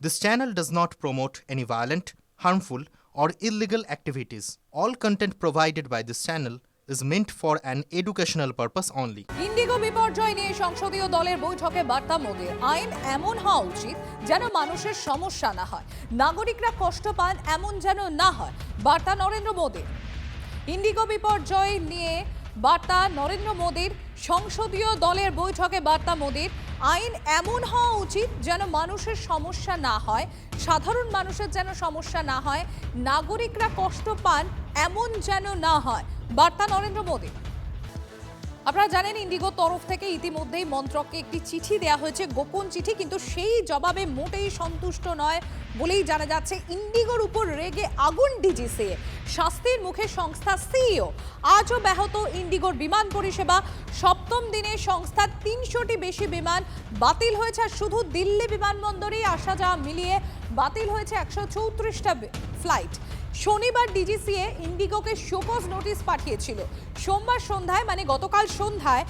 This channel does not promote any violent, harmful, or illegal activities. All content provided by this channel is meant for an educational purpose only. Indigo বিপর্যয় নিয়ে সংসদীয় দলের বৈঠকে বার্তা মোদীর। আইন এমন হওয়া উচিত যেন মানুষের সমস্যা না হয়, নাগরিকরা কষ্ট পান এমন যেন না হয়, বার্তা নরেন্দ্র মোদীর। ইন্ডিগো বিপর্যয় নিয়ে বার্তা নরেন্দ্র মোদীর। সংসদীয় দলের বৈঠকে বার্তা মোদীর। আইন এমন হওয়া উচিত যেন মানুষের সমস্যা না হয়, সাধারণ মানুষের যেন সমস্যা না হয়, নাগরিকরা কষ্ট পান এমন যেন না হয়, বার্তা নরেন্দ্র মোদী। আপনারা জানেন ইন্ডিগোর তরফ থেকে ইতিমধ্যেই মন্ত্রককে একটি চিঠি দেওয়া হয়েছে, গোপন চিঠি, কিন্তু সেই জবাবে মোটেই সন্তুষ্ট নয় বলেই জানা যাচ্ছে। ইন্ডিগোর উপর রেগে আগুন ডিজিসি, শাস্তির মুখে সংস্থা সিইও। আজও ব্যাহত ইন্ডিগোর বিমান পরিষেবা। সপ্তম দিনে সংস্থার ৩০০টি বেশি বিমান বাতিল হয়েছে, আর শুধু দিল্লি বিমানবন্দরেই আসা যাওয়া মিলিয়ে বাতিল হয়েছে ১৩৪টা ফ্লাইট। শনিবার ডিজিসিএ ইন্ডিগোকে শোকজ নোটিশ পাঠিয়েছিল। সোমবার সন্ধ্যায়, মানে গতকাল সন্ধ্যায়,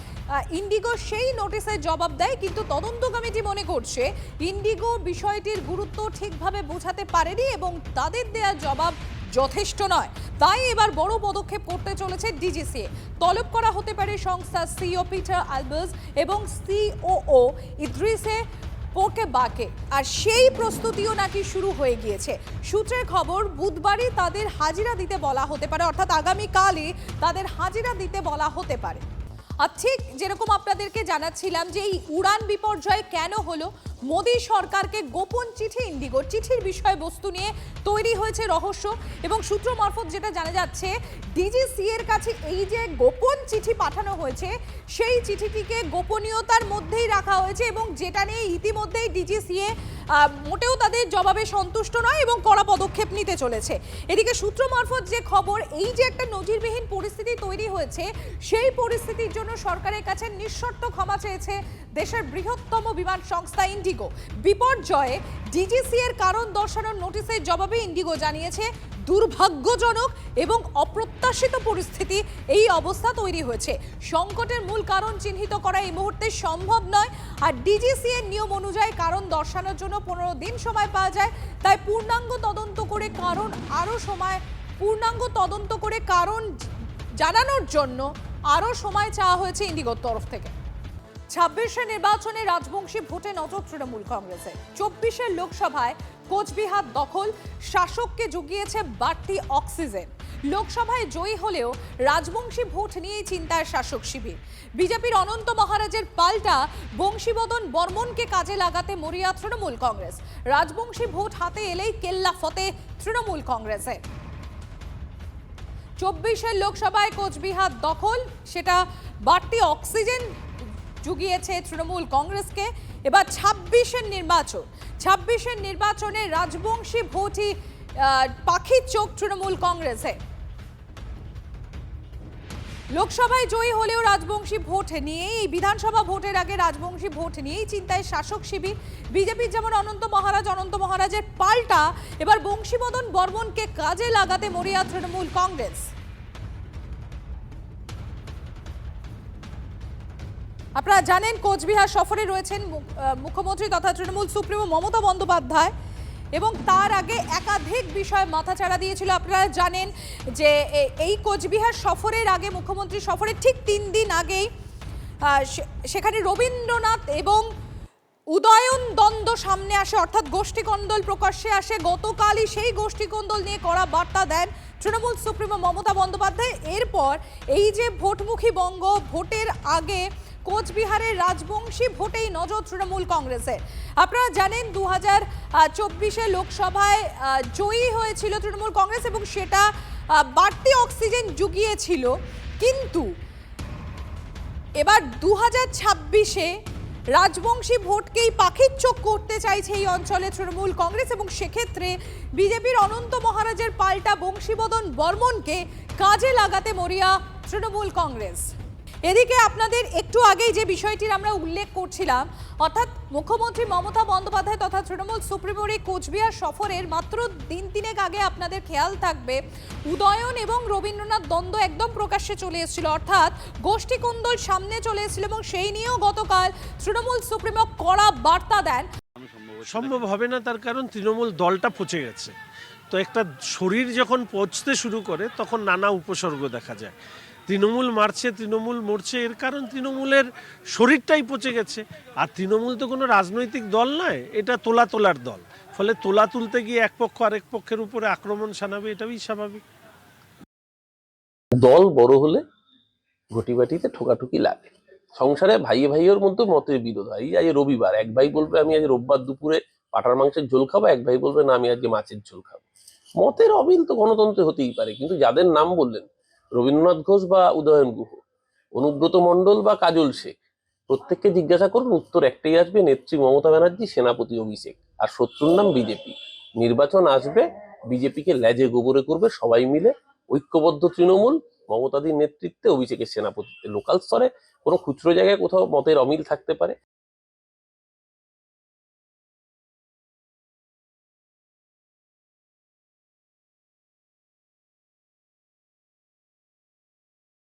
ইন্ডিগো সেই নোটিশের জবাব দেয়, কিন্তু তদন্ত কমিটি মনে করছে ইন্ডিগো বিষয়টির গুরুত্ব ঠিকভাবে বোঝাতে পারেনি এবং তাদের দেওয়া জবাব যথেষ্ট নয়। তাই এবার বড় পদক্ষেপ করতে চলেছে ডিজিসিএ। তলব করা হতে পারে সংস্থার সিইও পিটার আলবার্স এবং সিওও ইদ্রিসে পোকে বাকে, আর সেই প্রস্তুতিও নাকি শুরু হয়ে গিয়েছে। সূত্রের খবর, বুধবারই তাদের হাজিরা দিতে বলা হতে পারে, অর্থাৎ আগামীকালই তাদের হাজিরা দিতে বলা হতে পারে। আর ঠিক যেরকম আপনাদেরকে জানাচ্ছিলাম যে এই উড়ান বিপর্যয় কেন হলো, মোদী সরকারকে গোপন চিঠি ইন্ডিগোর, চিঠির বিষয়বস্তু নিয়ে তৈরি হয়েছে রহস্য। এবং সূত্র মারফত যেটা জানা যাচ্ছে, ডিজিসিএর কাছে এই যে গোপন চিঠি পাঠানো হয়েছে, সেই চিঠিটিকে গোপনীয়তার মধ্যেই রাখা হয়েছে এবং যেটা নিয়ে ইতিমধ্যেই ডিজিসিএ মোটেও তাদের জবাবে সন্তুষ্ট নয় এবং কড়া পদক্ষেপ নিতে চলেছে। এদিকে সূত্র মারফত যে খবর, এই যে একটা নজিরবিহীন পরিস্থিতি তৈরি হয়েছে, সেই পরিস্থিতির জন্য সরকারের কাছে নিঃশর্ত ক্ষমা চেয়েছে দেশের বৃহত্তম বিমান সংস্থা ইন্ডিগো। বিপর্যয়ে ডিজিসিএর কারণ দর্শানোর নোটিশের জবাবে ইন্ডিগো জানিয়েছে, দুর্ভাগ্যজনক এবং অপ্রত্যাশিত পরিস্থিতি, এই অবস্থা তৈরি হয়েছে। সংকটের মূল কারণ চিহ্নিত করা এই মুহূর্তে সম্ভব নয়, আর ডিজিসিএর নিয়ম অনুযায়ী কারণ দর্শানোর জন্য 15 দিন সময় পাওয়া যায়। তাই পূর্ণাঙ্গ তদন্ত করে কারণ জানানোর জন্য আরও সময় চাওয়া হয়েছে ইন্ডিগোর তরফ থেকে। 26-এর নির্বাচনে রাজবংশী ভোটে নজর তৃণমূল কংগ্রেসের। 24-এর লোকসভায় কোচবিহার দখল শাসককে জুগিয়েছে বাড়তি অক্সিজেন। লোকসভায় জয়ী হলেও রাজবংশী ভোট নিয়েই চিন্তায় শাসক শিবির। বিজেপির অনন্ত মহারাজের পাল্টা বংশীবদন বর্মনকে কাজে লাগাতে মরিয়া তৃণমূল কংগ্রেস। রাজবংশী ভোট হাতে এলেই কেল্লা ফতে তৃণমূল কংগ্রেসের। 24-এর লোকসভায় কোচবিহার দখল, সেটা বাড়তি অক্সিজেন জুগিয়েছে তৃণমূল কংগ্রেসকে। এবার 26-এর নির্বাচনে রাজবংশী ভোটই পাখির চোখ তৃণমূল কংগ্রেসে। লোকসভায় জয়ী হলেও রাজবংশী ভোট নিয়েই, বিধানসভা ভোটের আগে রাজবংশী ভোট নিয়েই চিন্তায় শাসক শিবির। বিজেপির যেমন অনন্ত মহারাজের পাল্টা এবার বংশীবদন বর্মনকে কাজে লাগাতে মরিয়া তৃণমূল কংগ্রেস। আপনারা জানেন কোচবিহার সফরে রয়েছেন মুখ্যমন্ত্রী তথা তৃণমূল সুপ্রিমো মমতা বন্দ্যোপাধ্যায়, এবং তার আগে একাধিক বিষয় মাথাচাড়া দিয়েছিল। আপনারা জানেন যে এই কোচবিহার সফরের আগে, মুখ্যমন্ত্রী সফরের ঠিক 3 দিন আগেই সেখানে রবীন্দ্রনাথ এবং উদয়ন দ্বন্দ্ব সামনে আসে, অর্থাৎ গোষ্ঠীকন্দল প্রকাশ্যে আসে। গতকালই সেই গোষ্ঠীকন্দল নিয়ে কড়া বার্তা দেন তৃণমূল সুপ্রিমো মমতা বন্দ্যোপাধ্যায়। এরপর এই যে ভোটমুখী বঙ্গ, ভোটের আগে কোচবিহারের রাজবংশী ভোটেই নজর তৃণমূল কংগ্রেসের। আপনারা জানেন 2024-এ লোকসভায় জয়ী হয়েছিল তৃণমূল কংগ্রেস এবং সেটা বাড়তি অক্সিজেন জুগিয়েছিল, কিন্তু এবার 2026-এ রাজবংশী ভোটকেই পাখির চোখ করতে চাইছে এই অঞ্চলে তৃণমূল কংগ্রেস, এবং সেক্ষেত্রে বিজেপির অনন্ত মহারাজের পাল্টা বংশীবদন বর্মনকে কাজে লাগাতে মরিয়া তৃণমূল কংগ্রেস। এদিকে আপনাদের একটু আগেই যে বিষয়টির আমরা উল্লেখ করছিলাম, অর্থাৎ মুখ্যমন্ত্রী মমতা বন্দ্যোপাধ্যায় তথা তৃণমূল সুপ্রিমোর এই কোচবিহার সফরের মাত্র দিন তিনেক আগে আপনাদের খেয়াল থাকবে উদয়ন এবং রবীন্দ্রনাথ দ্বন্দ্ব একদম প্রকাশ্যে চলে এসেছিল, অর্থাৎ গোষ্ঠীকন্দল সামনে চলে এসেছিল, এবং সেই নিয়েও গতকাল তৃণমূল সুপ্রিমো কড়া বার্তা দেন। সম্ভব হবে না, তার কারণ তৃণমূল দলটা পচে গেছে। তো একটা শরীর যখন পচতে শুরু করে তখন নানা উপসর্গ দেখা যায়। তৃণমূল মারছে, তৃণমূল মরছে, এর কারণ তৃণমূলের শরীরটাই পচে গেছে। আর তৃণমূল তো কোনো রাজনৈতিক দল নয়, এটা তোলার দল। ফলে তোলা তুলতে গিয়ে এক পক্ষ আরেক পক্ষের উপরে আক্রমণ শানাবে, এটাই স্বাভাবিক। দল বড় হলে ঘটিবাটিতে ঠোকাঠুকি লাগে। সংসারে ভাইয়ে ভাইয়ের মধ্যে মতের বিরোধ হয়। এই আজ রবিবার, এক ভাই বলবে আমি আজ রোববার দুপুরে পাঁঠার মাংসের ঝোল খাবো, এক ভাই বলবে না আমি আজকে মাছের ঝোল খাবো। মতের অমিল তো গণতন্ত্রে হতেই পারে, কিন্তু যাদের নাম বললেন, রবীন্দ্রনাথ ঘোষ বা উদয়ন গুহ, অনুব্রত মণ্ডল বা কাজল শেখ, প্রত্যেককে জিজ্ঞাসা করুন, উত্তর একটাই আসবে, নেত্রী মমতা ব্যানার্জি, সেনাপতি অভিষেক, আর শত্রুর নাম বিজেপি। নির্বাচন আসবে, বিজেপিকে লেজে গোবরে করবে সবাই মিলে। ঐক্যবদ্ধ তৃণমূল মমতাদির নেতৃত্বে, অভিষেকের সেনাপতিত্বে। লোকাল স্তরে কোনো খুচরো জায়গায় কোথাও মতের অমিল থাকতে পারে।